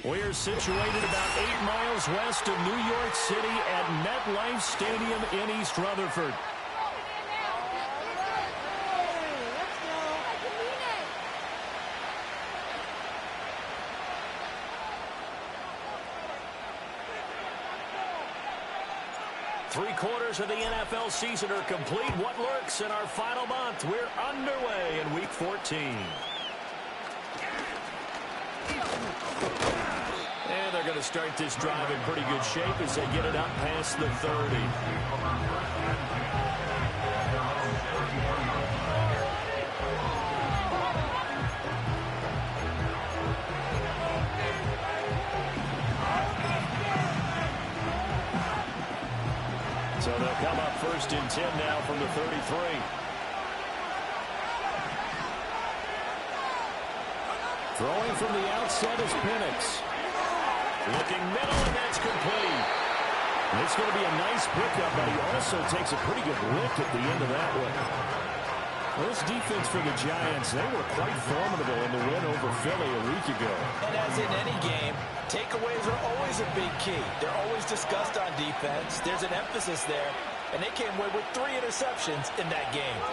We're situated about 8 miles west of New York City at MetLife Stadium in East Rutherford. Three-quarters of the NFL season are complete. What lurks in our final month? We're underway in Week 14. And they're going to start this drive in pretty good shape as they get it up past the 30. So they'll come up 1st and 10 now from the 33. Throwing from the outset is Penix. Looking middle, and that's complete. It's going to be a nice pickup, but he also takes a pretty good lick at the end of that one. Well, this defense for the Giants, they were quite formidable in the win over Philly a week ago. And as in any game, takeaways are always a big key. They're always discussed on defense. There's an emphasis there, and they came away with 3 interceptions in that game.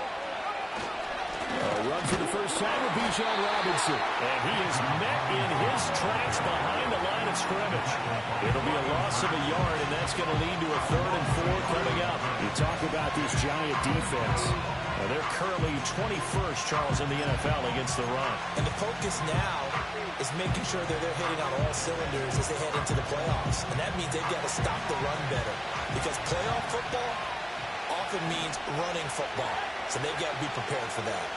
A run for the first time with Bijan Robinson. And he is met in his tracks behind the line of scrimmage. It'll be a loss of a yard, and that's going to lead to a 3rd and 4 coming up. You talk about this Giant defense. They're currently 21st, Charles, in the NFL against the run. And the focus now is making sure that they're hitting on all cylinders as they head into the playoffs. And that means they've got to stop the run better. Because playoff football often means running football. So they've got to be prepared for that.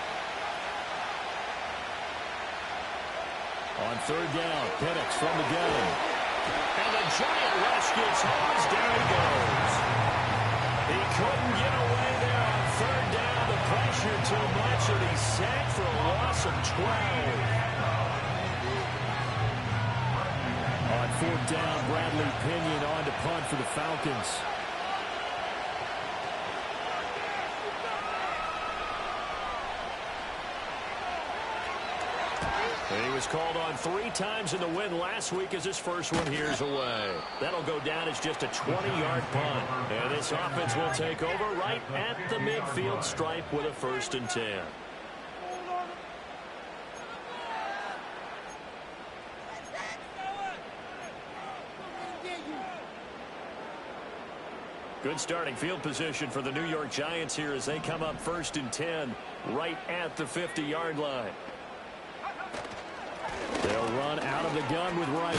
On 3rd down, Penix from the gun. And the Giant rush gets home as down he goes. He couldn't get away there on 3rd down. The pressure too much, and he's sacked for a loss of 12. On 4th down, Bradley Pinion on to punt for the Falcons. And he was called on 3 times in the win last week as his first one here's away. That'll go down as just a 20-yard punt. And this offense will take over right at the midfield stripe with a 1st and 10. Good starting field position for the New York Giants here as they come up 1st and 10 right at the 50-yard line. They'll run out of the gun with Wright.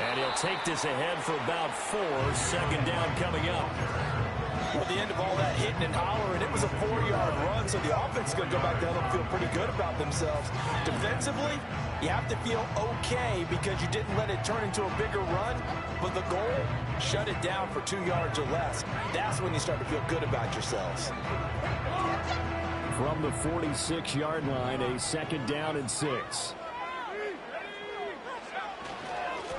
And he'll take this ahead for about 4. 2nd down coming up. Well, the end of all that hitting and hollering, it was a 4-yard run, so the offense is going to go back down and feel pretty good about themselves. Defensively, you have to feel okay because you didn't let it turn into a bigger run, but the goal, shut it down for 2 yards or less. That's when you start to feel good about yourselves. From the 46-yard line, a 2nd down and 6.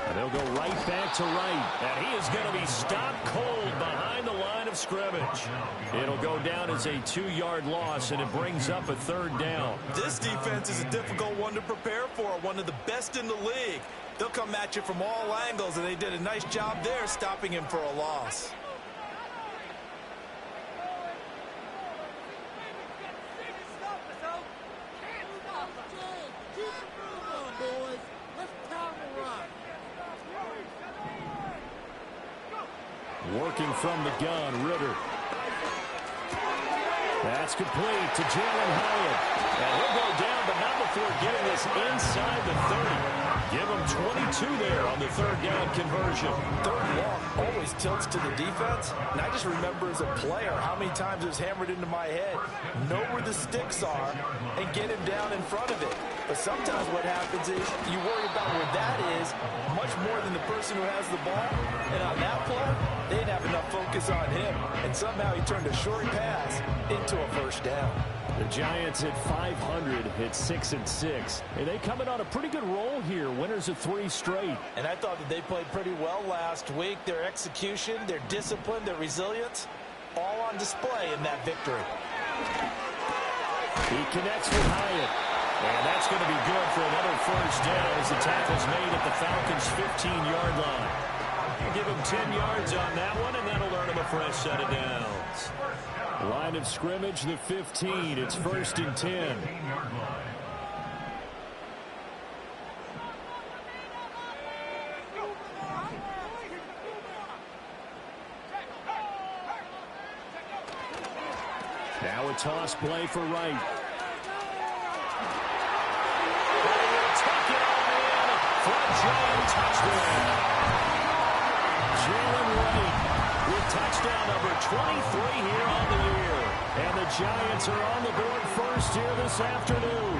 And they'll go right back to Wright. And he is going to be stopped cold behind the line of scrimmage. It'll go down as a 2-yard loss, and it brings up a 3rd down. This defense is a difficult one to prepare for, one of the best in the league. They'll come at you from all angles, and they did a nice job there stopping him for a loss. Working from the gun, Ritter. That's complete to Jalen Hyatt. And he'll go down, but not before getting this inside the 30. Give him 22 there on the 3rd down conversion. 3rd long always tilts to the defense. And I just remember as a player how many times it was hammered into my head. Know where the sticks are and get him down in front of it. But sometimes what happens is you worry about where that is much more than the person who has the ball. And on that play, they didn't have enough focus on him. And somehow he turned a short pass into a 1st down. The Giants at 500 at 6 and 6. And they coming on a pretty good roll here. Winners of 3 straight. And I thought that they played pretty well last week. Their execution, their discipline, their resilience, all on display in that victory. He connects with Hyatt. And that's going to be good for another first down as the tackle's made at the Falcons' 15-yard line. Give him 10 yards on that one, and that'll earn him a fresh set of downs. Line of scrimmage, the 15. It's 1st and 10. Now a toss play for Wright. Tuck it on in for a Giant touchdown. Jalen Wright with touchdown number 23 here on the year. And the Giants are on the board first here this afternoon.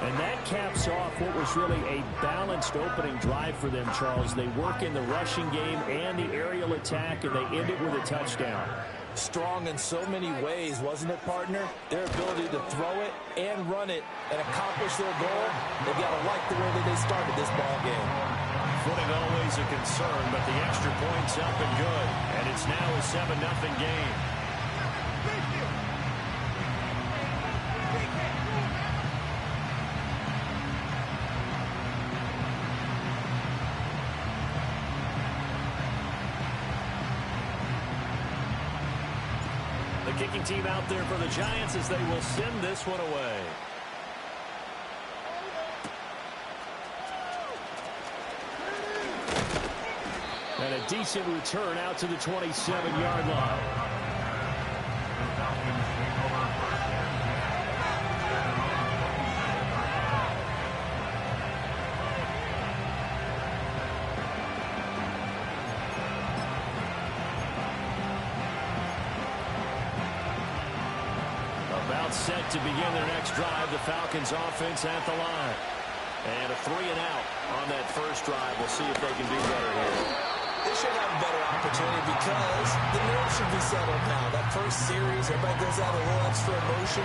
And that caps off what was really a balanced opening drive for them, Charles. They work in the rushing game and the aerial attack, and they end it with a touchdown. Strong in so many ways, wasn't it, partner? Their ability to throw it and run it and accomplish their goal, they've got to like the way that they started this ball game. Footing always a concern, but the extra point's up and good. And it's now a 7-0 game. The kicking team out there for the Giants as they will send this one away. And a decent return out to the 27-yard line. About set to begin their next drive. The Falcons offense at the line. And a 3-and-out on that first drive. We'll see if they can do better here. They should have a better opportunity because the nerves should be settled now. That first series, everybody goes out a little extra emotion.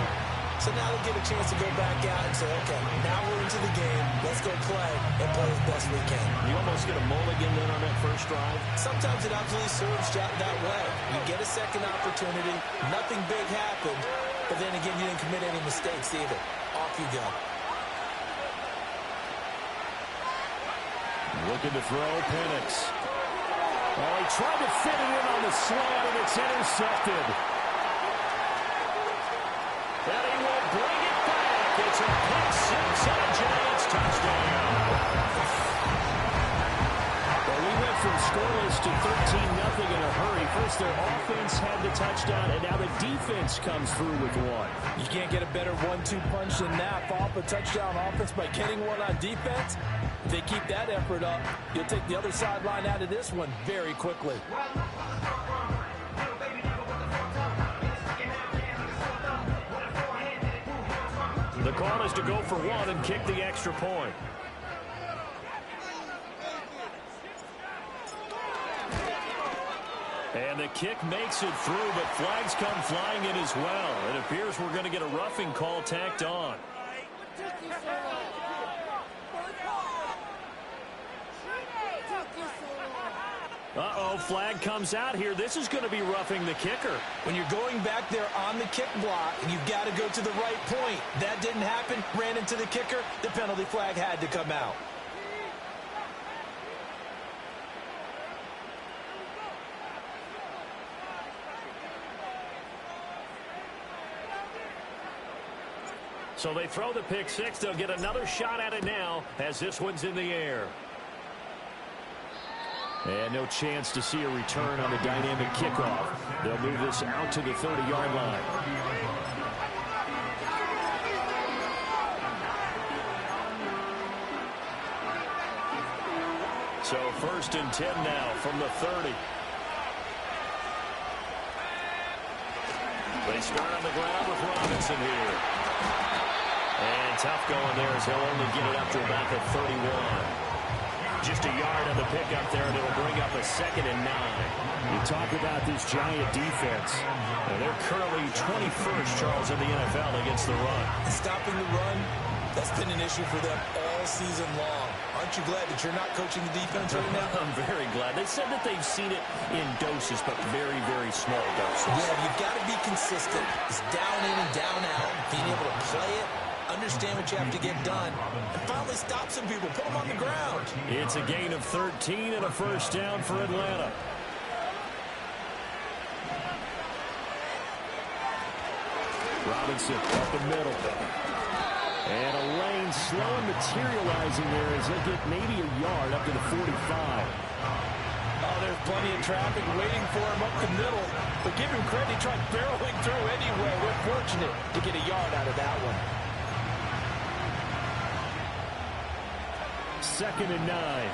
So now they get a chance to go back out and say, okay, now we're into the game. Let's go play and play as best we can. You almost get a mulligan then on that first drive. Sometimes it absolutely serves that way. You get a second opportunity. Nothing big happened. But then again, you didn't commit any mistakes either. Off you go. Looking to throw, Penix. Well, he tried to fit it in on the slant, and it's intercepted. And he will bring it back. It's a pick six and a Giants touchdown. Well, we went from scoreless to 13-0 in a hurry. First, their offense had the touchdown, and now the defense comes through with one. You can't get a better 1-2 punch than that. Off a touchdown offense by getting one on defense. If they keep that effort up, you'll take the other sideline out of this one very quickly. The call is to go for one and kick the extra point. And the kick makes it through, but flags come flying in as well. It appears we're going to get a roughing call tacked on. Uh-oh, flag comes out here. This is going to be roughing the kicker. When you're going back there on the kick block, you've got to go to the right point. That didn't happen. Ran into the kicker. The penalty flag had to come out. So they throw the pick six. They'll get another shot at it now as this one's in the air. And no chance to see a return on the dynamic kickoff. They'll move this out to the 30-yard line. So 1st and 10 now from the 30. They start on the ground with Robinson here. And tough going there as he'll only get it up to about the 31. Just a yard on the pickup there, and it'll bring up a 2nd and 9. You talk about this Giant defense. And they're currently 21st, Charles, in the NFL against the run. Stopping the run, that's been an issue for them all season long. Aren't you glad that you're not coaching the defense right now? I'm very glad. They said that they've seen it in doses, but very, very small doses. Yeah, you've got to be consistent. It's down in and down out. Being able to play it, understand what you have to get done, and finally stop some people, put them on the ground. It's a gain of 13 and a first down for Atlanta. Robinson up the middle. And a lane slow and materializing there as he'll get maybe a yard up to the 45. Oh, there's plenty of traffic waiting for him up the middle. But give him credit, he tried barreling through anyway. We're fortunate to get a yard out of that one. 2nd and 9.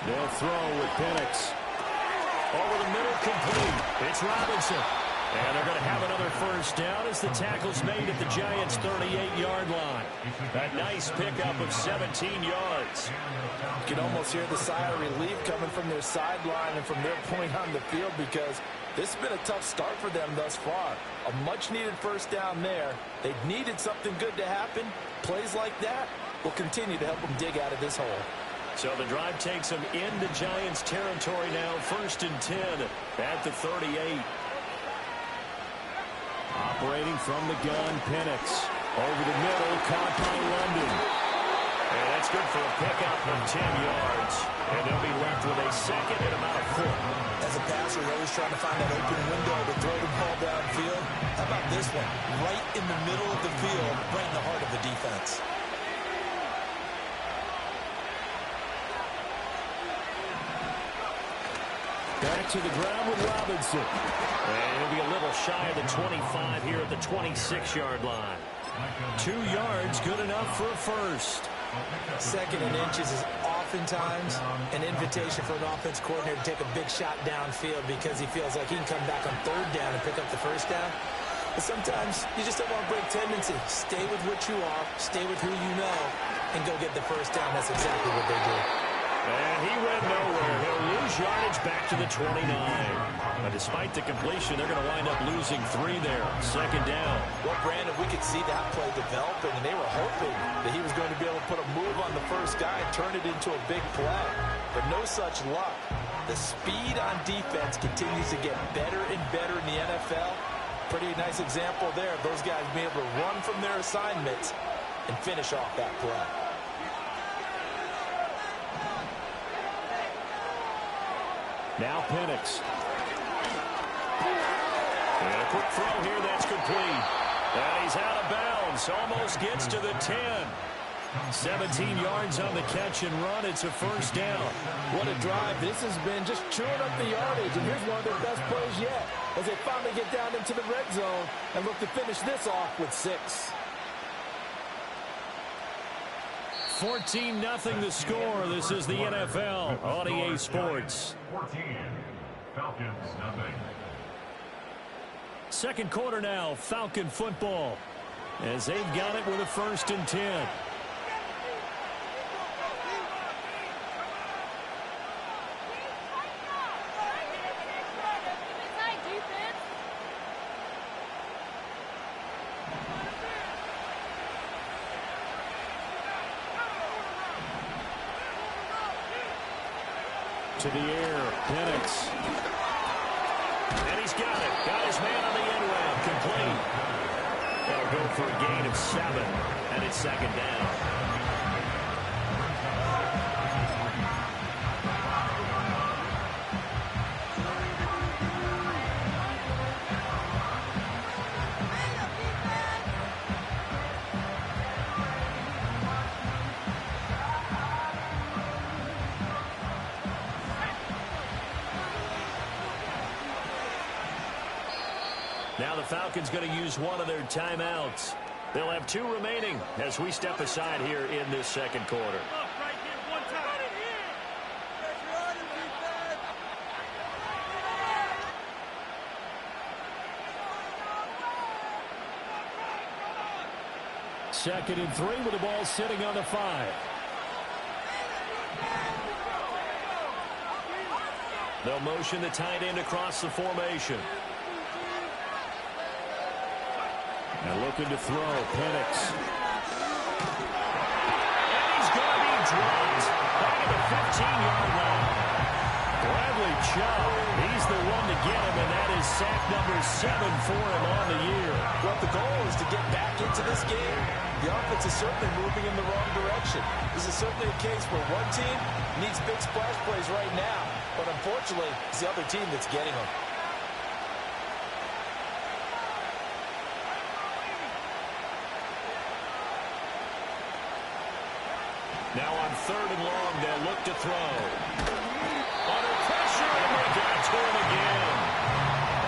They'll throw with Penix. Over the middle, complete. It's Robinson. And they're going to have another first down as the tackle's made at the Giants' 38-yard line. A nice pickup of 17 yards. You can almost hear the sigh of relief coming from their sideline and from their point on the field because this has been a tough start for them thus far. A much-needed first down there. They've needed something good to happen. Plays like that will continue to help them dig out of this hole. So the drive takes them into Giants territory now. 1st and 10 at the 38. Operating from the gun, Penix. Over the middle, caught by London. And that's good for a pickup of 10 yards. And they'll be left with a second and about a foot. As a passer, you're always trying to find that open window to throw the ball downfield. How about this one? Right in the middle of the field, right in the heart of the defense. Back to the ground with Robinson. And he'll be a little shy of the 25 here at the 26-yard line. 2 yards, good enough for a first. 2nd and inches is oftentimes an invitation for an offense coordinator to take a big shot downfield because he feels like he can come back on 3rd down and pick up the first down. But sometimes you just don't want to break tendency. Stay with what you are, stay with who you know, and go get the first down. That's exactly what they do. And he went nowhere. He'll lose yardage back to the 29. But despite the completion, they're going to wind up losing 3 there. 2nd down. Well, Brandon, we could see that play developing, and they were hoping that he was going to be able to put a move on the first guy and turn it into a big play. But no such luck. The speed on defense continues to get better and better in the NFL. Pretty nice example there of those guys being able to run from their assignments and finish off that play. Now Penix. And a quick throw here that's complete. And he's out of bounds. Almost gets to the 10. 17 yards on the catch and run. It's a first down. What a drive. This has been just chewing up the yardage. And here's one of their best plays yet as they finally get down into the red zone and look to finish this off with 6. 14-0 the score. This is the NFL on EA Sports. 14, Falcons, nothing. Second quarter now, Falcon football. As they've got it with a 1st and 10. To the air, Penix. And he's got it. Got his man on the end round. Complete. They'll go for a gain of 7. And it's 2nd down. Now the Falcons going to use one of their timeouts. They'll have 2 remaining as we step aside here in this second quarter. Second and 3 with the ball sitting on the 5. They'll motion the tight end across the formation. And looking to throw, Penix. And he's going to be dropped back at the 15-yard line. Bradley Chubb, he's the one to get him, and that is sack number 7 for him on the year. Well, the goal is to get back into this game. The offense is certainly moving in the wrong direction. This is certainly a case where one team needs big splash plays right now, but unfortunately, it's the other team that's getting them. Now on 3rd and long, they'll look to throw. Under pressure, and they got to him again.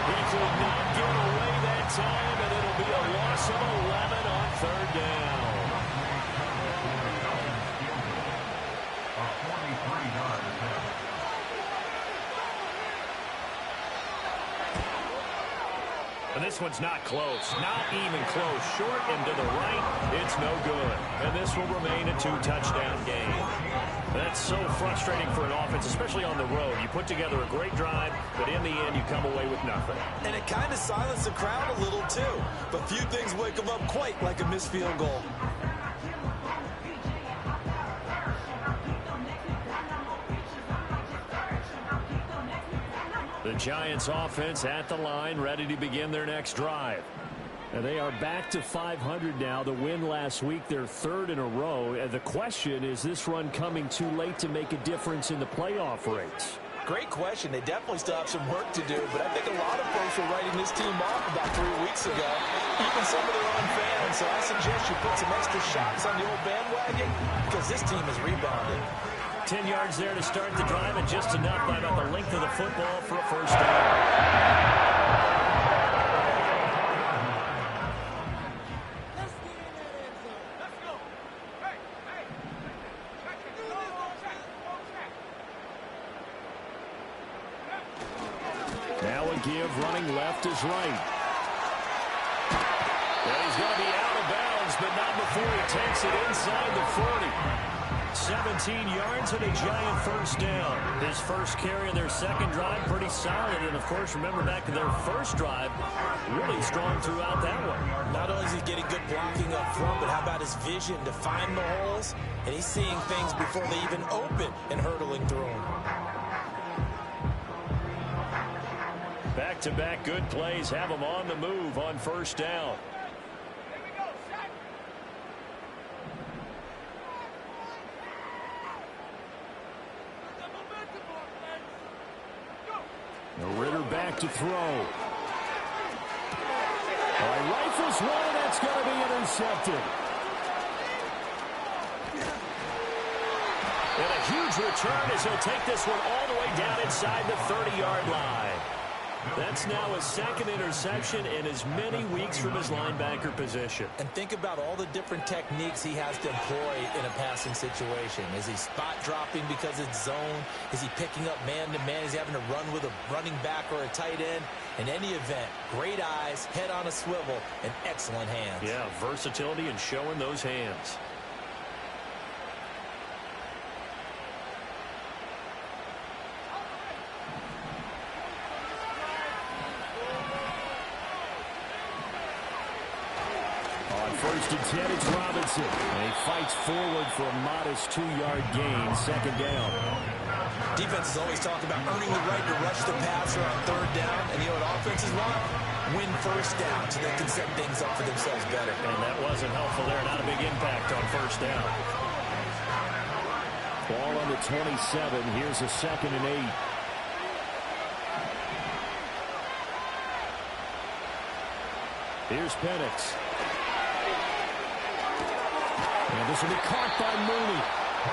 He could not get away that time, and it'll be a loss of 11 on 3rd down. A 43-yard attempt. And this one's not close. Not even close. Short and to the right. It's no good. And this will remain a 2-touchdown game. That's so frustrating for an offense, especially on the road. You put together a great drive, but in the end, you come away with nothing. And it kind of silenced the crowd a little, too. But few things wake them up quite like a missed field goal. The Giants offense at the line, ready to begin their next drive. And they are back to 500 now. The win last week, their 3rd in a row. And the question is this run coming too late to make a difference in the playoff race? Great question. They definitely still have some work to do, but I think a lot of folks were writing this team off about 3 weeks ago, even some of their own fans. So I suggest you put some extra shots on the old bandwagon because this team has rebounded. 10 yards there to start the drive, and just enough by about the length of the football for a first down. Now a give, running left is right. And he's going to be out of bounds, but not before he takes it inside the 40. 17 yards and a giant first down. His first carry of their second drive, pretty solid. And, of course, remember back to their first drive, really strong throughout that one. Not only is he getting good blocking up front, but how about his vision to find the holes? And he's seeing things before they even open and hurdling through them. Back-to-back good plays have him on the move on first down. Ritter back to throw. Rifles one, that's going to be intercepted. And a huge return as he'll take this one all the way down inside the 30-yard line. That's now his second interception in as many weeks from his linebacker position. And think about all the different techniques he has to employ in a passing situation. Is he spot dropping because it's zone? Is he picking up man-to-man? Is he having to run with a running back or a tight end? In any event, great eyes, head on a swivel, and excellent hands. Yeah, versatility and showing those hands. First and 10, it's Robinson. And he fights forward for a modest 2-yard gain, second down. Defense is always talking about earning the right to rush the passer on third down. And you know what offenses want? Win first down so they can set things up for themselves better. And that wasn't helpful there. Not a big impact on first down. Ball on the 27. Here's a 2nd and 8. Here's Penix. And this will be caught by Mooney.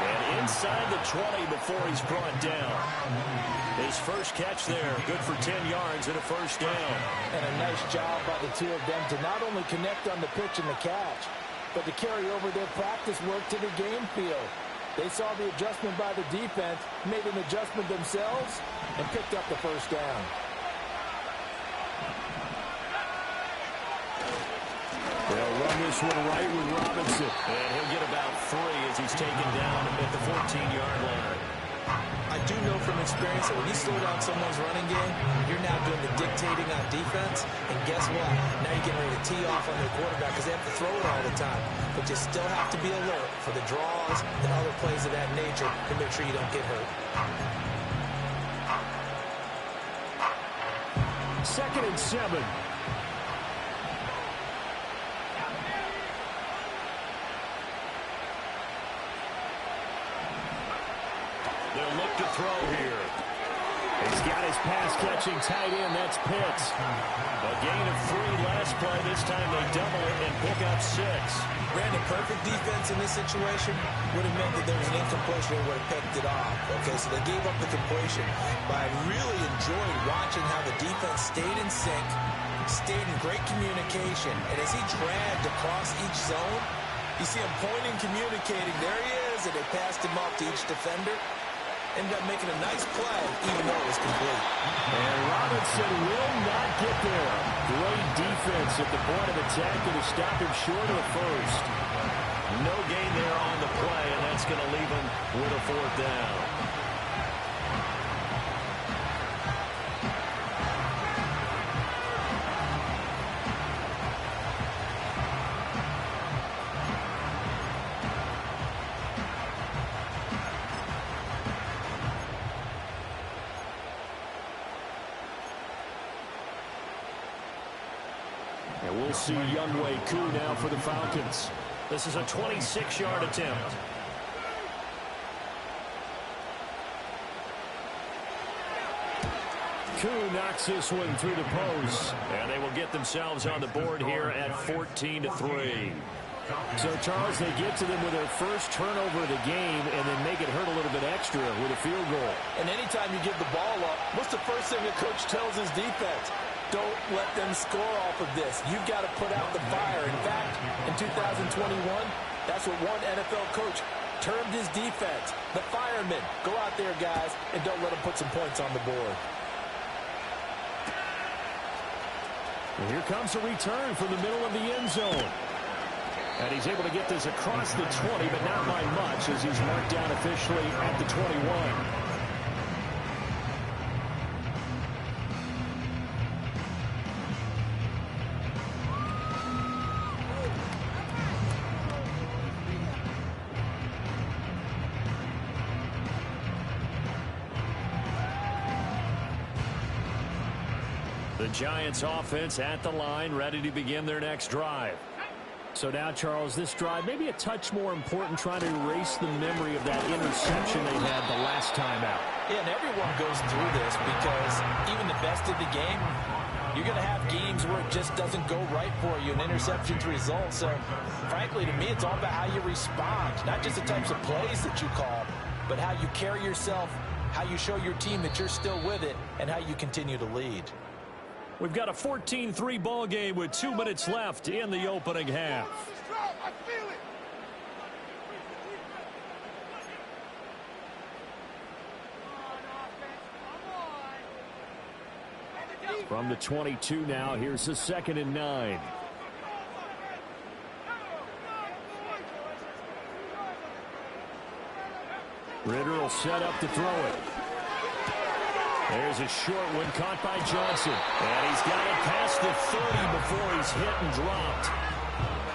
And inside the 20 before he's brought down. His first catch there, good for 10 yards and a first down. And a nice job by the two of them to not only connect on the pitch and the catch, but to carry over their practice work to the game field. They saw the adjustment by the defense, made an adjustment themselves, and picked up the first down. They'll run this one right with Robinson. And he'll get about 3 as he's taken down at the 14-yard line. I do know from experience that when you slow down someone's running game, you're now doing the dictating on defense. And guess what? Now you're getting ready to tee off on their quarterback because they have to throw it all the time. But you still have to be alert for the draws and other plays of that nature to make sure you don't get hurt. 2nd and 7. They'll look to throw here. He's got his pass-catching tight end. That's Pitts. A gain of 3 last play. This time they double it and pick up 6. Brandon, perfect defense in this situation would have meant that there was an incompletion and would have picked it off. Okay, so they gave up the completion. But I really enjoyed watching how the defense stayed in sync, stayed in great communication. And as he dragged across each zone, you see him pointing, communicating. There he is, and they passed him off to each defender. Ended up making a nice play, even though it was complete. And Robinson will not get there. Great defense at the point of attack to stop him short of the first. No gain there on the play, and that's going to leave him with a 4th down. And we'll see Younghoe Koo now for the Falcons. This is a 26-yard attempt. Koo knocks this one through the post. And they will get themselves on the board here at 14-3. So, Charles, they get to them with their first turnover of the game and then make it hurt a little bit extra with a field goal. And anytime you give the ball up, what's the first thing the coach tells his defense? Don't let them score off of this. You've got to put out the fire. In fact, in 2021, that's what one NFL coach termed his defense. The firemen. Go out there, guys, and don't let them put some points on the board. And here comes a return from the middle of the end zone. And he's able to get this across the 20, but not by much as he's marked down officially at the 21. The Giants offense at the line, ready to begin their next drive. So now, Charles, this drive maybe a touch more important, trying to erase the memory of that interception they had the last time out. Yeah, and everyone goes through this because even the best of the game, you're going to have games where it just doesn't go right for you, and interceptions result. So, frankly, to me, it's all about how you respond, not just the types of plays that you call, but how you carry yourself, how you show your team that you're still with it, and how you continue to lead. We've got a 14-3 ball game with 2 minutes left in the opening half. From the 22 now, here's the 2nd and 9. Ritter will set up to throw it. There's a short one caught by Johnson. And he's got it past the 30 before he's hit and dropped.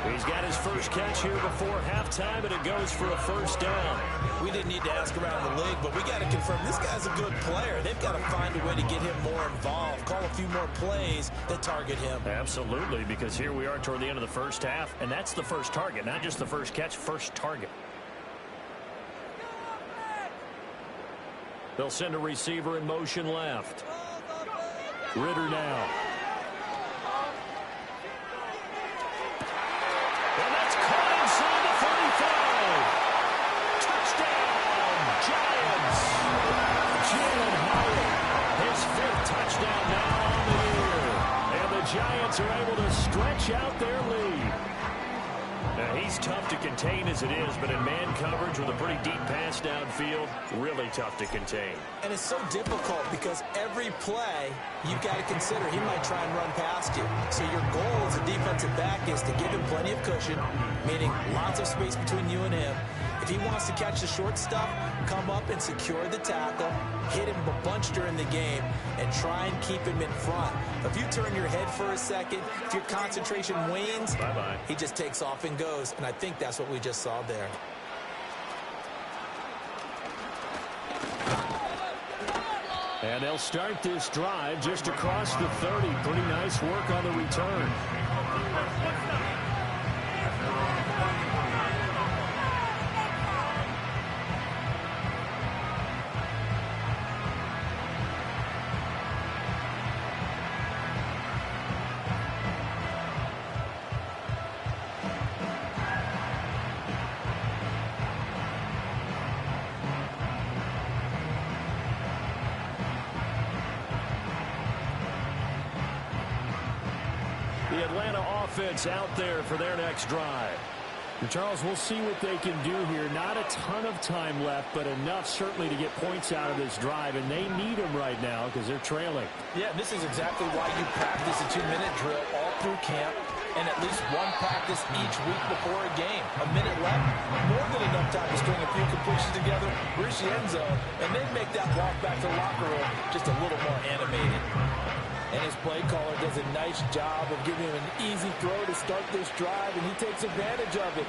He's got his first catch here before halftime, and it goes for a 1st down. We didn't need to ask around the league, but we got to confirm this guy's a good player. They've got to find a way to get him more involved, call a few more plays that target him. Absolutely, because here we are toward the end of the first half, and that's the first target, not just the first catch, first target. They'll send a receiver in motion left. Ritter now. And that's caught inside the 35. Touchdown, Giants. Jalen Hyatt, his 5th touchdown now on the year. And the Giants are able to stretch out their lead. Now, he's tough to contain as it is, but in man coverage with a pretty deep pass downfield, really tough to contain. And it's so difficult because every play you've got to consider he might try and run past you. So your goal as a defensive back is to give him plenty of cushion, meaning lots of space between you and him. If he wants to catch the short stuff, come up and secure the tackle, hit him a bunch during the game, and try and keep him in front. If you turn your head for a second, if your concentration wanes, bye-bye. He just takes off and goes, and I think that's what we just saw there. And they'll start this drive just across the 30. Pretty nice work on the return. The Atlanta offense out there for their next drive. And Charles, we'll see what they can do here. Not a ton of time left, but enough certainly to get points out of this drive, and they need them right now because they're trailing. Yeah, this is exactly why you practice a 2-minute drill all through camp and at least one practice each week before a game. A minute left, more than enough time to string a few completions together, reach the end zone, and then make that walk back to the locker room just a little more animated. And his play caller does a nice job of giving him an easy throw to start this drive, and he takes advantage of it.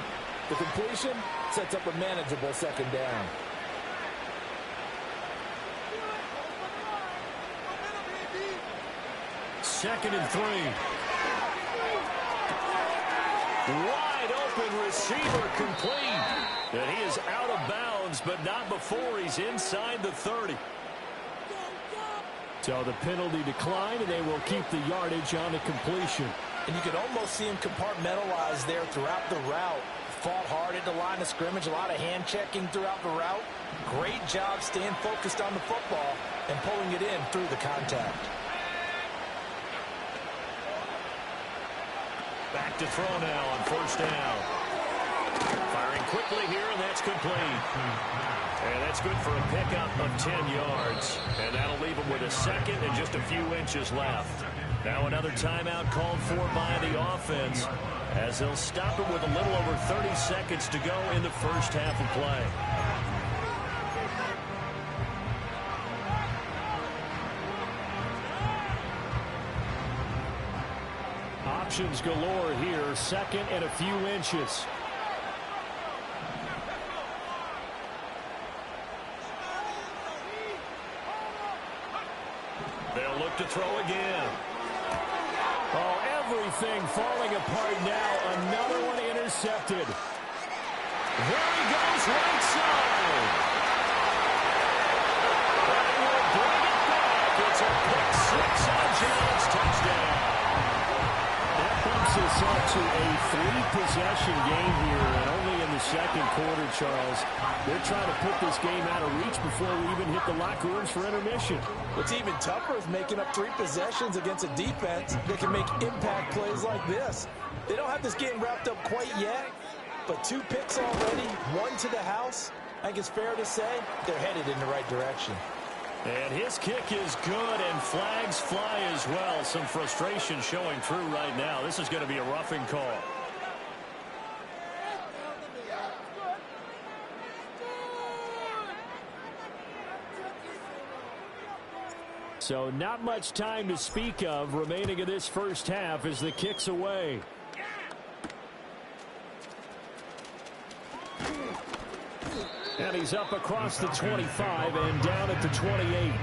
The completion sets up a manageable second down. Second and 3. Wide open receiver complete. And he is out of bounds, but not before he's inside the 30. So the penalty declined, and they will keep the yardage on the completion. And you could almost see him compartmentalize there throughout the route. Fought hard at the line of scrimmage, a lot of hand-checking throughout the route. Great job staying focused on the football and pulling it in through the contact. Back to throw now on first down. Firing quickly here, and that's complete. And that's good for a pickup of 10 yards. And that'll leave him with a second and just a few inches left. Now another timeout called for by the offense, as they'll stop it with a little over 30 seconds to go in the first half of play. Options galore here, second and a few inches. They'll look to throw again. Oh, everything falling apart now. Another one intercepted. There he goes, right side. That will bring it back. It's a pick six on Giants, touchdown. That bumps us up to a 3-possession game here, and only in the second quarter, Charles. They're trying to put this game out of reach before we even hit the locker rooms for intermission. What's even tougher is making up 3 possessions against a defense that can make impact plays like this. They don't have this game wrapped up quite yet, but 2 picks already, 1 to the house. I think it's fair to say they're headed in the right direction. And his kick is good, and flags fly as well. Some frustration showing through right now. This is going to be a roughing call. So not much time to speak of remaining in this first half as the kick's away. And he's up across the 25 and down at the 28.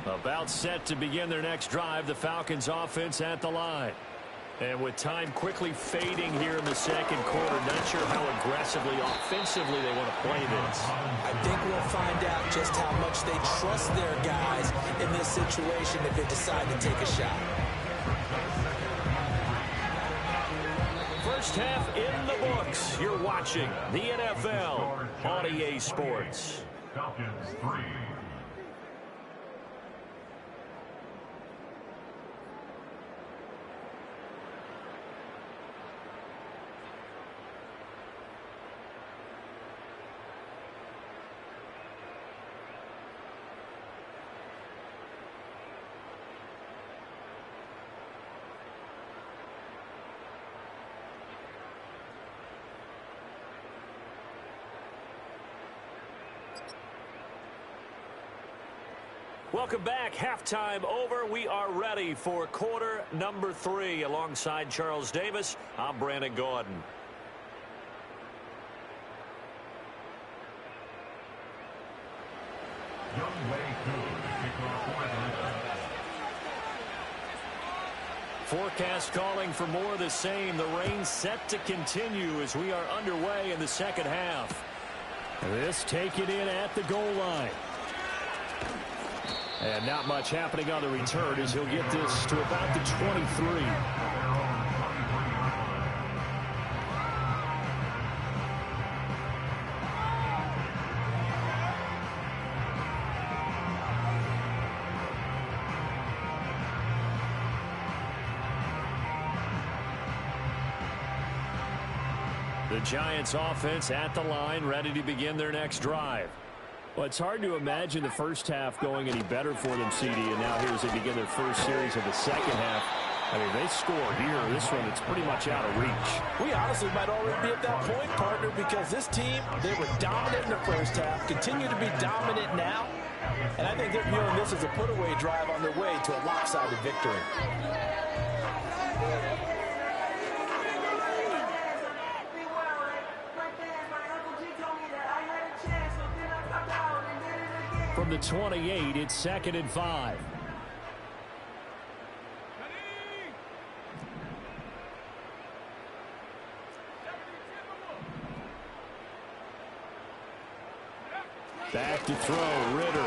About set to begin their next drive, the Falcons offense at the line. And with time quickly fading here in the second quarter, not sure how aggressively, offensively they want to play this. I think we'll find out just how much they trust their guys in this situation if they decide to take a shot. First half in the books. You're watching the NFL on EA Sports. Falcons 3. Welcome back. Halftime over. We are ready for quarter number 3. Alongside Charles Davis, I'm Brandon Gordon. Forecast calling for more of the same. The rain set to continue as we are underway in the second half. This taken in at the goal line. And not much happening on the return as he'll get this to about the 23. The Giants offense at the line, ready to begin their next drive. Well, it's hard to imagine the first half going any better for them, CD, and now here as they begin their first series of the second half. I mean, they score here. This one, it's pretty much out of reach. We honestly might already be at that point, partner, because this team, they were dominant in the first half, continue to be dominant now, and I think they're viewing this as a put-away drive on their way to a lopsided victory. From the 28, it's 2nd and 5. Back to throw, Ritter.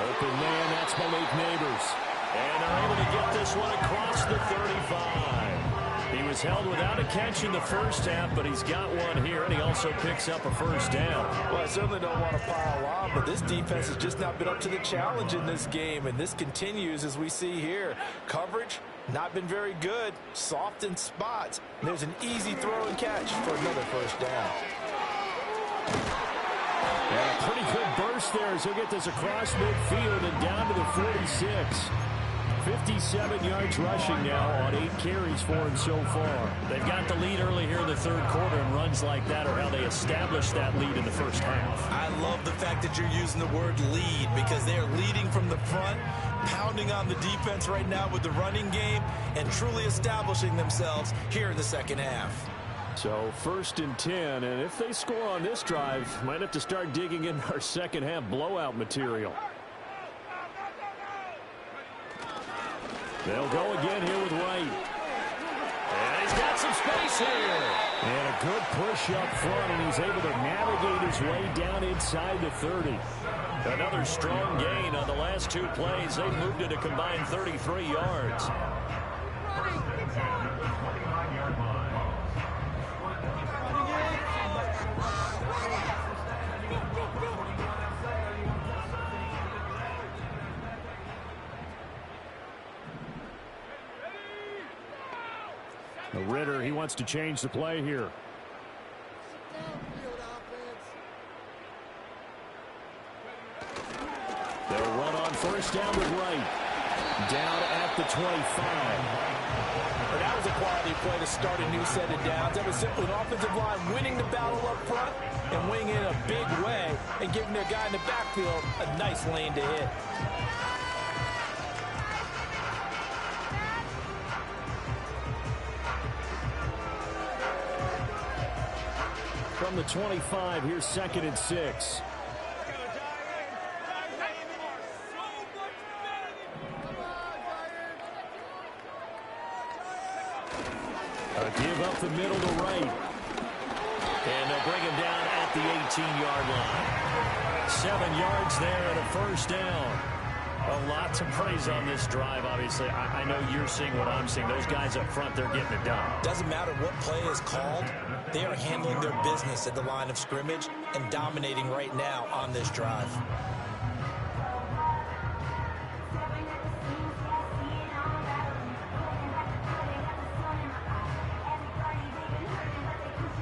Open man, that's Malik Neighbors. And they're able to get this one across the 35. He was held without a catch in the first half, but he's got one here, and he also picks up a first down. Well, I certainly don't want to pile on, but this defense has just not been up to the challenge in this game, and this continues as we see here. Coverage, not been very good, soft in spots. There's an easy throw and catch for another first down. And a pretty good burst there as he'll get this across midfield and down to the 46. 57 yards rushing now on 8 carries for him so far. They've got the lead early here in the third quarter, and runs like that are how they established that lead in the first half. I love the fact that you're using the word lead because they're leading from the front, pounding on the defense right now with the running game, and truly establishing themselves here in the second half. So 1st and 10, and if they score on this drive, might have to start digging in our second half blowout material. They'll go again here with Wright. And he's got some space here. And a good push up front, and he's able to navigate his way down inside the 30. Another strong gain on the last 2 plays. They've moved it a combined 33 yards. Ritter, he wants to change the play here. They'll run on first down with Wright. Down at the 25. But that was a quality play to start a new set of downs. That was simply an offensive line winning the battle up front and winning in a big way and giving their guy in the backfield a nice lane to hit. From the 25, here's 2nd and 6. Give up the middle to right. And they'll bring him down at the 18-yard line. 7 yards there and a first down. A lot to praise on this drive, obviously. I know you're seeing what I'm seeing. Those guys up front, they're getting it done. Doesn't matter what play is called. They are handling their business at the line of scrimmage and dominating right now on this drive.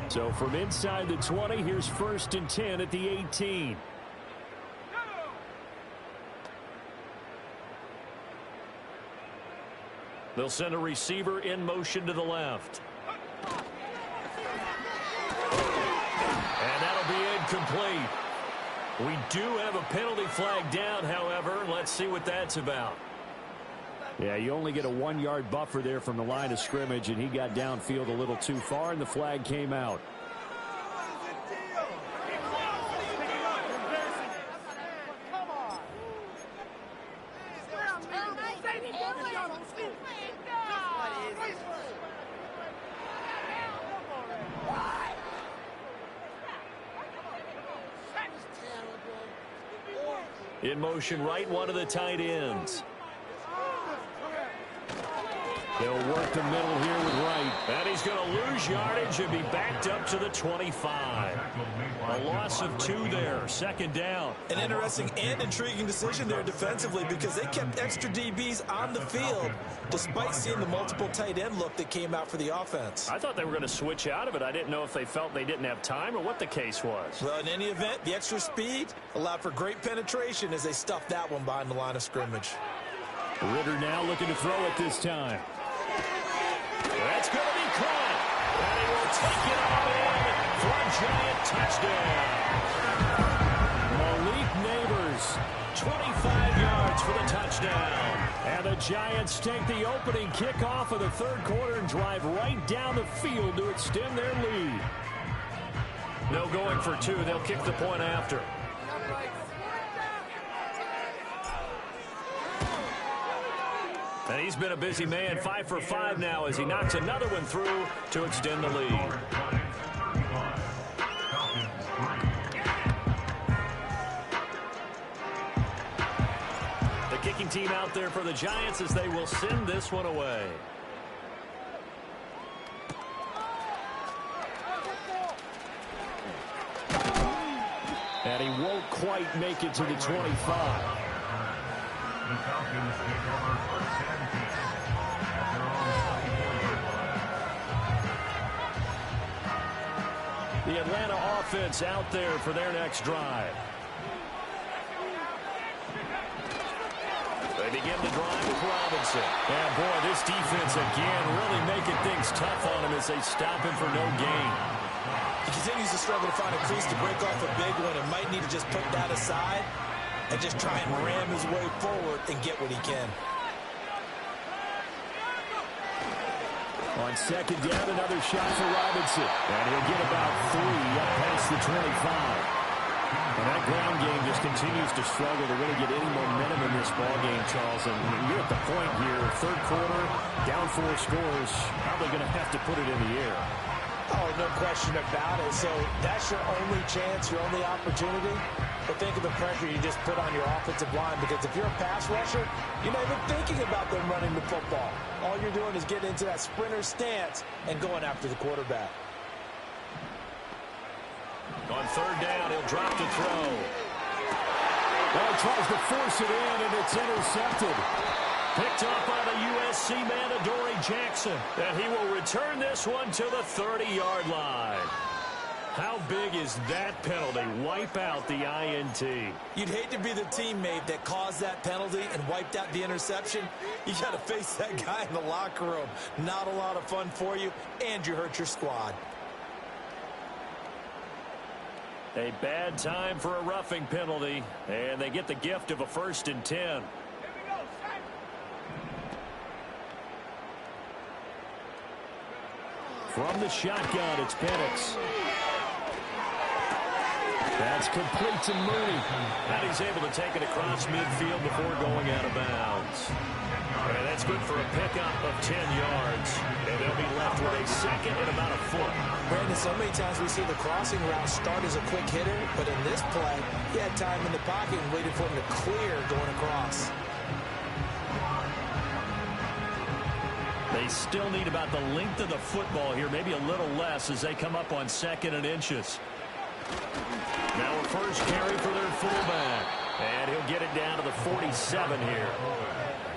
So from inside the 20, here's 1st and 10 at the 18. They'll send a receiver in motion to the left. And that'll be incomplete. We do have a penalty flag down, however. Let's see what that's about. Yeah, you only get a 1-yard buffer there from the line of scrimmage, and he got downfield a little too far, and the flag came out. In motion right, one of the tight ends. They'll work the middle here with Wright. And he's going to lose yardage and be backed up to the 25. A loss of 2 there. 2nd down. An interesting and intriguing decision there defensively because they kept extra DBs on the field despite seeing the multiple tight end look that came out for the offense. I thought they were going to switch out of it. I didn't know if they felt they didn't have time or what the case was. Well, in any event, the extra speed allowed for great penetration as they stuffed that one behind the line of scrimmage. Ritter now looking to throw it this time. That's going to be caught. And he will take it all in for a giant touchdown. Malik Neighbors, 25 yards for the touchdown. And the Giants take the opening kickoff of the 3rd quarter and drive right down the field to extend their lead. No going for 2. They'll kick the point after. And he's been a busy man, 5 for 5 now as he knocks another one through to extend the lead. The kicking team out there for the Giants as they will send this one away. And he won't quite make it to the 25. The Falcons take over 1st and 10 at their own 44-yard line. The Atlanta offense out there for their next drive. They begin the drive with Robinson. And boy, this defense again really making things tough on him as they stop him for no gain. He continues to struggle to find a crease to break off a big one and might need to just put that aside and just try and ram his way forward and get what he can. On 2nd down, another shot for Robinson. And he'll get about 3 up past the 25. And that ground game just continues to struggle to really get any momentum in this ball game, Charles. And you're at the point here, 3rd quarter, down 4 scores, probably going to have to put it in the air. Oh, no question about it. So that's your only chance, your only opportunity. But think of the pressure you just put on your offensive line, because if you're a pass rusher, you're not even thinking about them running the football. All you're doing is getting into that sprinter stance and going after the quarterback. On 3rd down, he'll drop to throw. Well, he tries to force it in, and it's intercepted. Picked up by the USC man, Adoree Jackson. And he will return this one to the 30-yard line. How big is that penalty? Wipe out the INT. You'd hate to be the teammate that caused that penalty and wiped out the interception. You got to face that guy in the locker room. Not a lot of fun for you, and you hurt your squad. A bad time for a roughing penalty, and they get the gift of a 1st and 10. From the shotgun, it's Penix. That's complete to Mooney. And he's able to take it across midfield before going out of bounds. And that's good for a pickup of 10 yards. And they'll be left with a second and about a foot. Brandon, so many times we see the crossing route start as a quick hitter, but in this play, he had time in the pocket and waited for him to clear going across. They still need about the length of the football here, maybe a little less as they come up on 2nd and inches. Now a first carry for their fullback. And he'll get it down to the 47 here.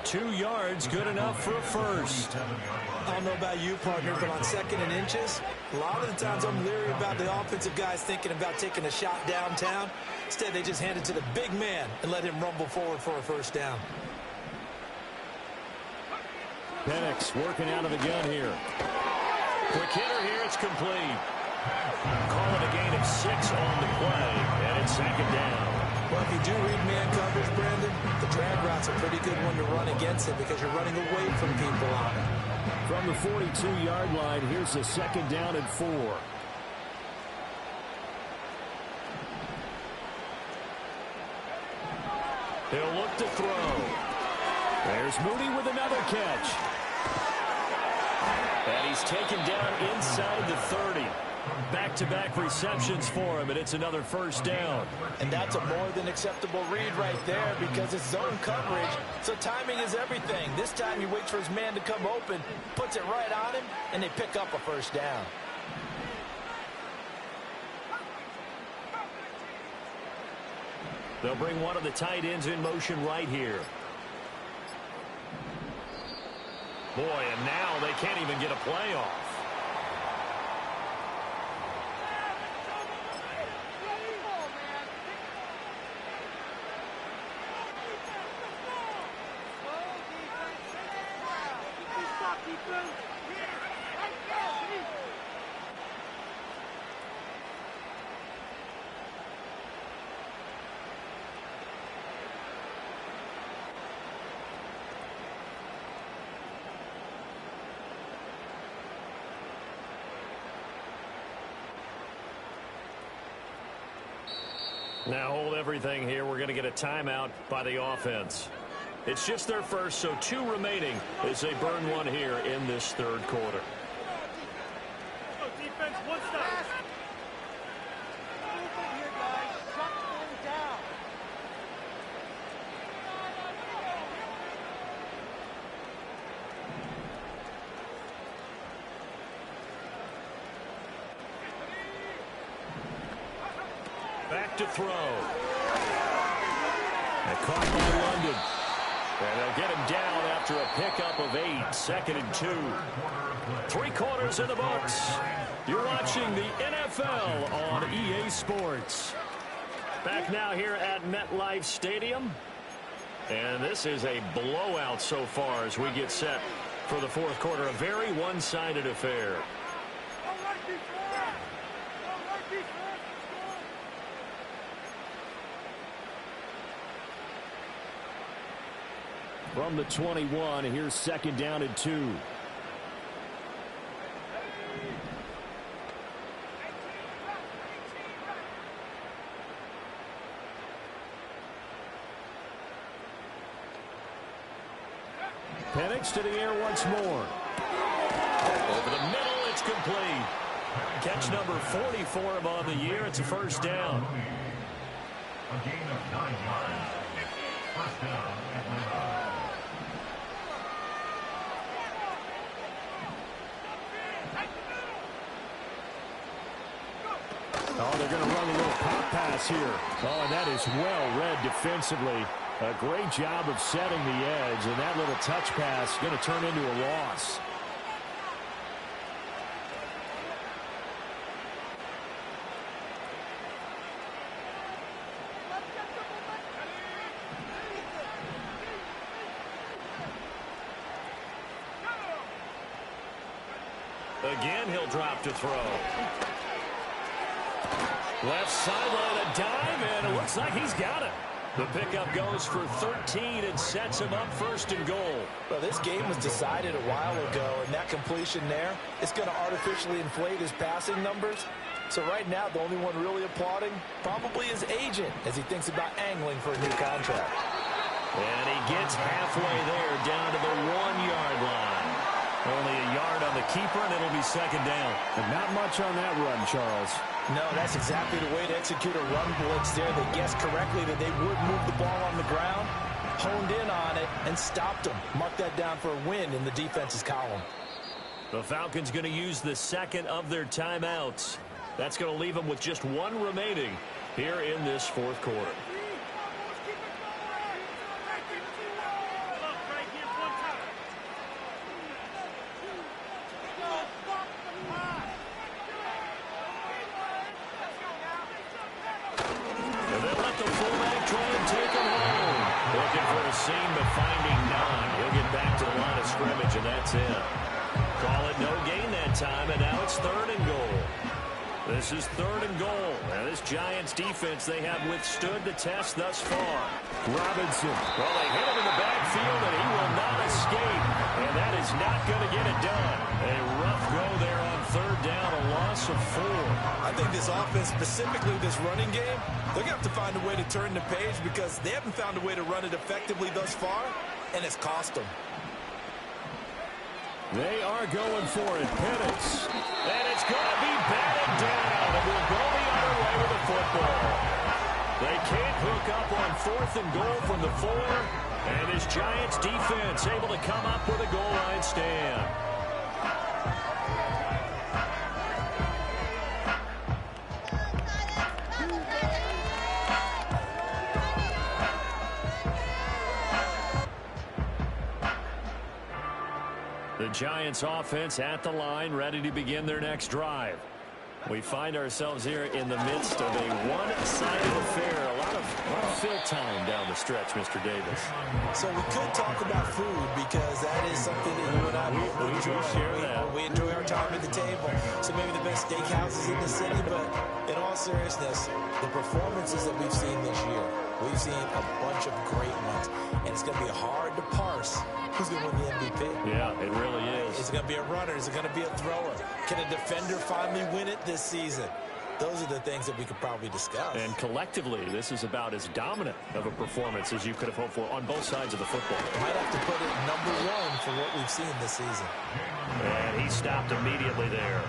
2 yards, good enough for a first. I don't know about you, partner, but on 2nd and inches, a lot of the times I'm leery about the offensive guys thinking about taking a shot downtown. Instead, they just hand it to the big man and let him rumble forward for a first down. Penix working out of the gun here. Quick hitter here, it's complete. Call it a gain of 6 on the play, and it's 2nd down. Well, if you do read man coverage, Brandon, the drag route's a pretty good one to run against it because you're running away from people on it. From the 42-yard line, here's the 2nd down and 4. He'll look to throw. There's Mooney with another catch. And he's taken down inside the 30. Back-to-back receptions for him, and it's another first down. And that's a more than acceptable read right there because it's zone coverage, so timing is everything. This time he waits for his man to come open, puts it right on him, and they pick up a first down. They'll bring one of the tight ends in motion right here. Boy, and now they can't even get a play off. Now hold everything here. We're going to get a timeout by the offense. It's just their first, so 2 remaining as they burn one here in this 3rd quarter. Defense, one stop. Back to throw. And caught by London. And they'll get him down after a pickup of 8. 2nd and 2. 3 quarters in the books. You're watching the NFL on EA Sports. Back now here at MetLife Stadium. And this is a blowout so far as we get set for the 4th quarter. A very one-sided affair. From the 21, here's 2nd down and 2. Penix to the air once more. Over the middle, it's complete. Catch number 40 for him on the year. It's a first down. A gain of 9 yards. First down at 9. Oh, they're going to run a little pop pass here. Oh, and that is well read defensively. A great job of setting the edge, and that little touch pass going to turn into a loss. Again, he'll drop to throw. Left sideline, a dive, and it looks like he's got it. The pickup goes for 13 and sets him up 1st and goal. Well, this game was decided a while ago, and that completion there is going to artificially inflate his passing numbers. So right now, the only one really applauding probably his agent as he thinks about angling for a new contract. And he gets halfway there, down to the 1-yard line. Only a yard on the keeper, and it'll be second down. And not much on that run, Charles. No, that's exactly the way to execute a run blitz there. They guessed correctly that they would move the ball on the ground, honed in on it, and stopped them. Mark that down for a win in the defense's column. The Falcons going to use the second of their timeouts. That's going to leave them with just one remaining here in this fourth quarter. Seam, but finding none. He'll get back to the line of scrimmage, and that's it. Call it no gain that time, and now it's 3rd and goal. This is 3rd and goal. Now this Giants defense, they have withstood the test thus far. Robinson. Well, they hit him in the backfield, and he will not escape. And that is not going to get it done. A rough go there on 3rd down, a loss of 4. I think this offense, specifically this running game, they're going to have to find a way to turn the page because they haven't found a way to run it effectively thus far, and it's cost them. They are going for it. Penix. And it's going to be batted down, and we'll go the other way with the football. They can't hook up on 4th and goal from the 4, and this Giants defense able to come up with a goal line stand. The Giants offense at the line, ready to begin their next drive. We find ourselves here in the midst of a one-sided affair. A lot of fill time down the stretch, Mr. Davis. So we could talk about food because that is something that you and I we enjoy. share that. We enjoy our time at the table. So maybe the best steakhouses in the city, but in all seriousness, the performances that we've seen this year, we've seen a bunch of great ones, and it's going to be hard to parse who's going to win the MVP. Yeah, it really is. Is it going to be a runner? Is it going to be a thrower? Can a defender finally win it this season? Those are the things that we could probably discuss. And collectively, this is about as dominant of a performance as you could have hoped for on both sides of the football. Might have to put it #1 for what we've seen this season. And he stopped immediately there.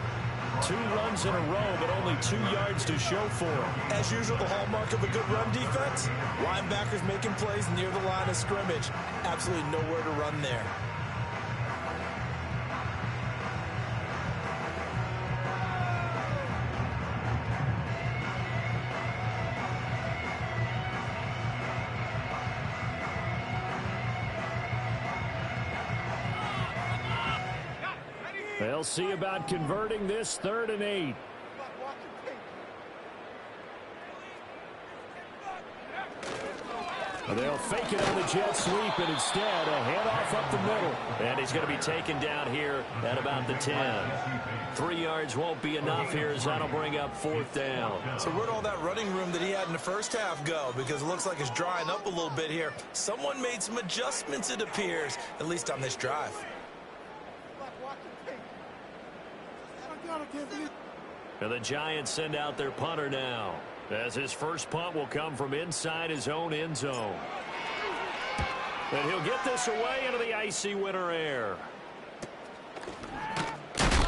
2 runs in a row, but only 2 yards to show for him. As usual, the hallmark of a good run defense, linebackers making plays near the line of scrimmage. Absolutely nowhere to run there. They'll see about converting this 3rd and 8. They'll fake it on the jet sweep, and instead a handoff up the middle. And he's going to be taken down here at about the 10. 3 yards won't be enough here as that'll bring up 4th down. So where'd all that running room that he had in the first half go? Because it looks like it's drying up a little bit here. Someone made some adjustments, it appears, at least on this drive. And the Giants send out their punter now, as his first punt will come from inside his own end zone. And he'll get this away into the icy winter air.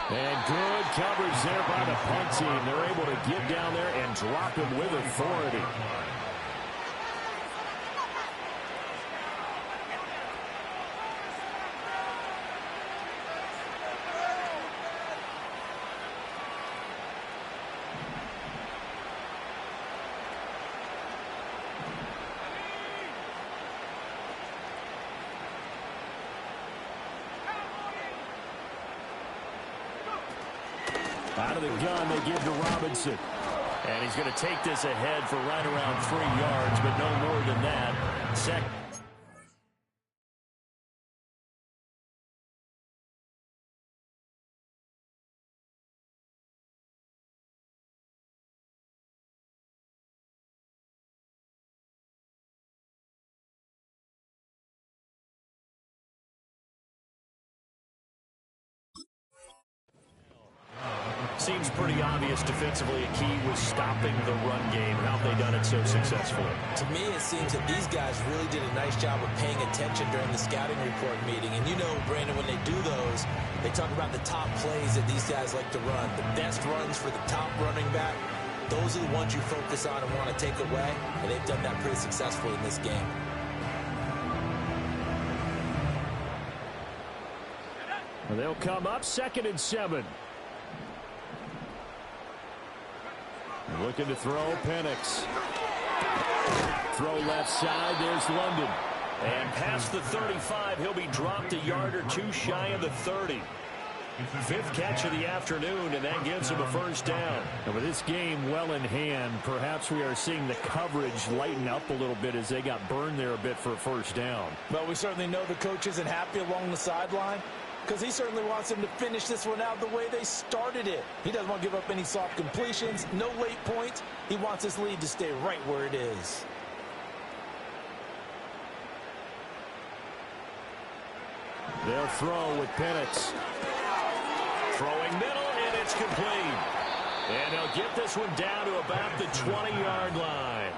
And good coverage there by the punt team. They're able to get down there and drop him with authority. Out of the gun, they give to Robinson. And he's going to take this ahead for right around 3 yards, but no more than that. Second. Seems pretty obvious defensively. A key was stopping the run game. How have they done it so successfully? To me, it seems that these guys really did a nice job of paying attention during the scouting report meeting. And you know, Brandon, when they do those, they talk about the top plays that these guys like to run. The best runs for the top running back. Those are the ones you focus on and want to take away. And they've done that pretty successfully in this game. They'll come up 2nd and 7. Looking to throw, Penix. Throw left side, there's London. And past the 35, he'll be dropped a yard or two shy of the 30. 5th catch of the afternoon, and that gives him a first down. And with this game well in hand, perhaps we are seeing the coverage lighten up a little bit as they got burned there a bit for a first down. But we certainly know the coach isn't happy along the sideline, because he certainly wants them to finish this one out the way they started it. He doesn't want to give up any soft completions, no late points. He wants his lead to stay right where it is. They'll throw with Penix. Throwing middle, and it's complete. And they'll get this one down to about the 20-yard line.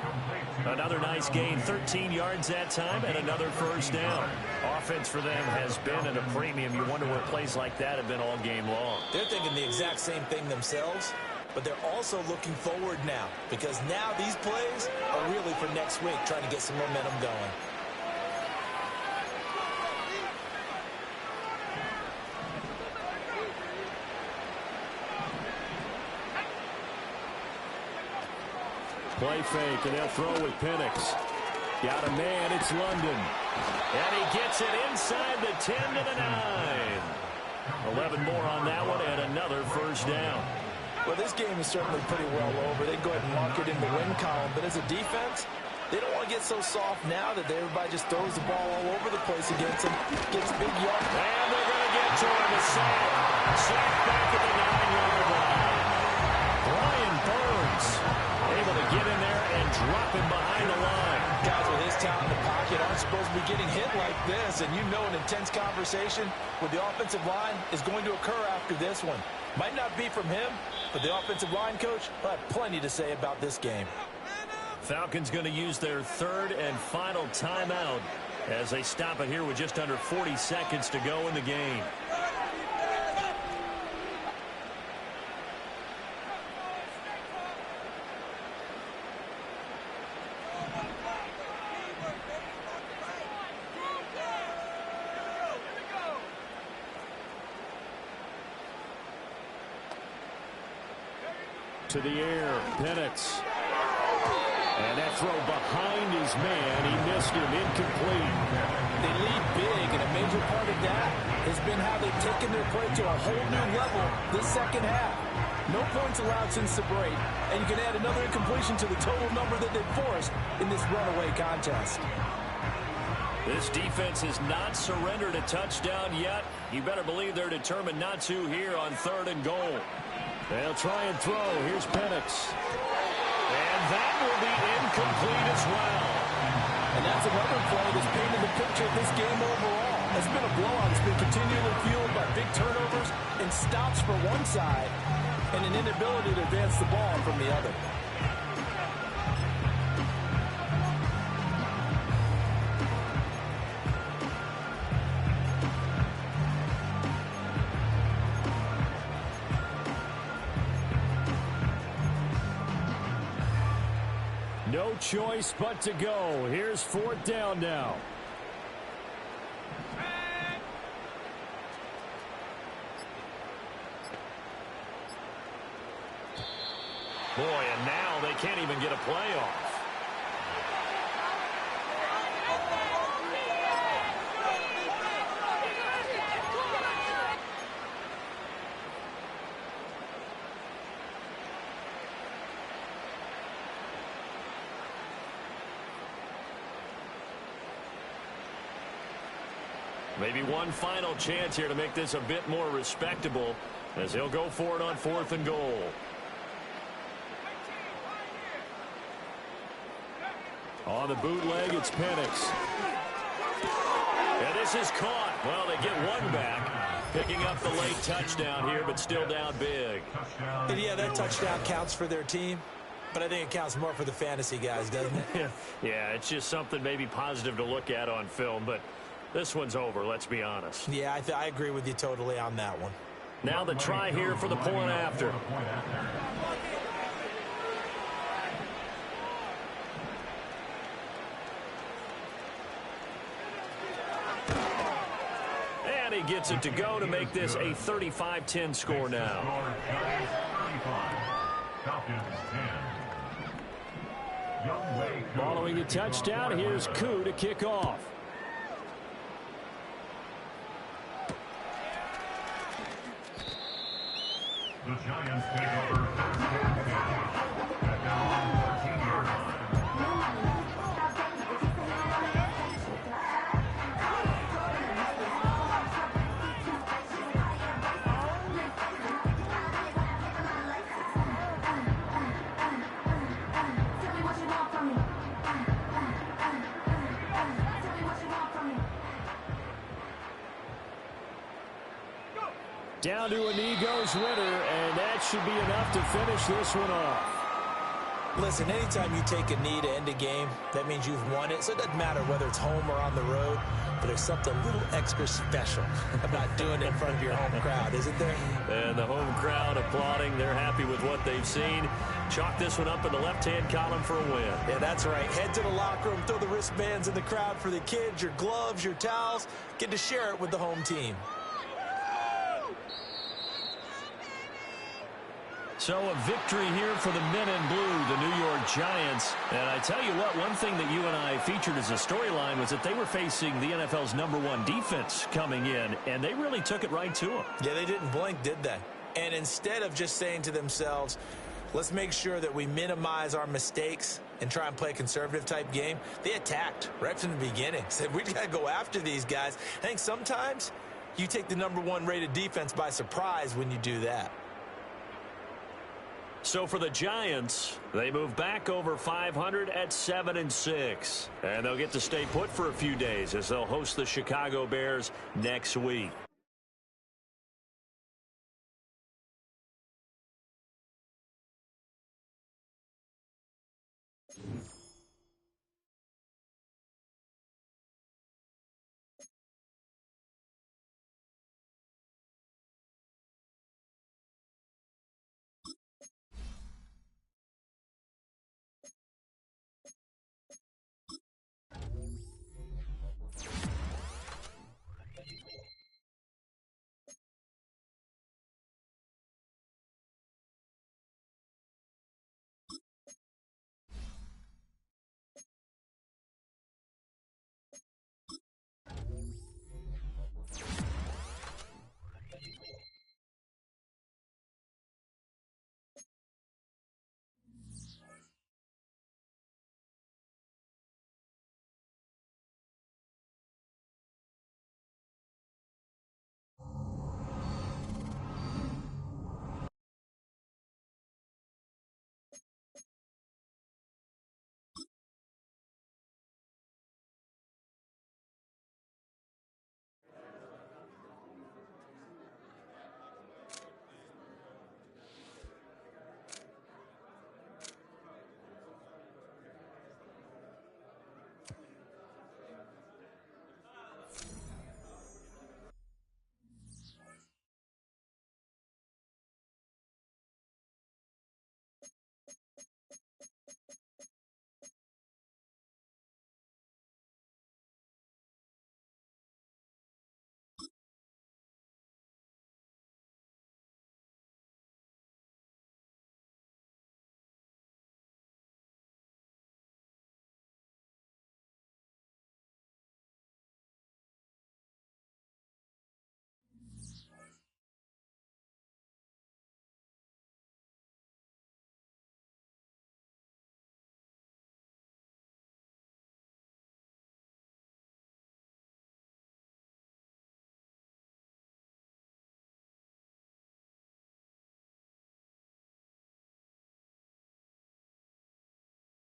Another nice gain, 13 yards that time, and another first down. Offense for them has been at a premium. You wonder where plays like that have been all game long. They're thinking the exact same thing themselves, but they're also looking forward now, because now these plays are really for next week, trying to get some momentum going. Play fake, and they'll throw with Penix. Got a man, it's London. And he gets it inside the 10 to the 9. 11 more on that one, and another first down. Well, this game is certainly pretty well over. They go ahead and mark it in the win column. But as a defense, they don't want to get so soft now that everybody just throws the ball all over the place against them. Gets big yards. And they're going to get to him. A sack. Sack back at the 9-yard line. Brian Burns able to get in there and drop him behind the line. Guys with his talent in the pocket aren't supposed to be getting hit like this. And you know an intense conversation with the offensive line is going to occur after this one. Might not be from him, but the offensive line coach will have plenty to say about this game. Falcons going to use their 3rd and final timeout as they stop it here with just under 40 seconds to go in the game. To the air, Penix. And that throw behind his man. He missed him, incomplete. They lead big, and a major part of that has been how they've taken their play to a whole new level this second half. No points allowed since the break, and you can add another incompletion to the total number that they've forced in this runaway contest. This defense has not surrendered a touchdown yet. You better believe they're determined not to here on 3rd and goal. They'll try and throw. Here's Penix. And that will be incomplete as well. And that's another play that's painted the picture of this game overall. It's been a blowout. It's been continually fueled by big turnovers and stops for one side and an inability to advance the ball from the other. No choice but to go. Here's 4th down now. Boy, and now they can't even get a play off. Maybe one final chance here to make this a bit more respectable as he'll go for it on 4th and goal. On the bootleg, it's Penix. And And this is caught. Well, they get one back. Picking up the late touchdown here, but still down big. And yeah, that touchdown counts for their team, but I think it counts more for the fantasy guys, doesn't it? Yeah, it's just something maybe positive to look at on film, but this one's over, let's be honest. Yeah, I agree with you totally on that one. Now the try here for the point after. And he gets it to go to make this a 35-10 score now. Following a touchdown, here's Koo to kick off. The Giants take over first down at down 14-yard line. Down to a knee goes Ritter, and that should be enough to finish this one off. Listen, anytime you take a knee to end a game, that means you've won it. So it doesn't matter whether it's home or on the road, but there's something a little extra special about doing it in front of your home crowd, isn't there? And the home crowd applauding. They're happy with what they've seen. Chalk this one up in the left-hand column for a win. Yeah, that's right. Head to the locker room, throw the wristbands in the crowd for the kids, your gloves, your towels. Get to share it with the home team. So a victory here for the men in blue, the New York Giants. And I tell you what, one thing that you and I featured as a storyline was that they were facing the NFL's #1 defense coming in, and they really took it right to them. Yeah, they didn't blink, did they? And instead of just saying to themselves, let's make sure that we minimize our mistakes and try and play a conservative type game, they attacked right from the beginning. Said, we got to go after these guys. I think sometimes you take the #1 rated defense by surprise when you do that. So for the Giants, they move back over 500 at 7-6. And they'll get to stay put for a few days as they'll host the Chicago Bears next week.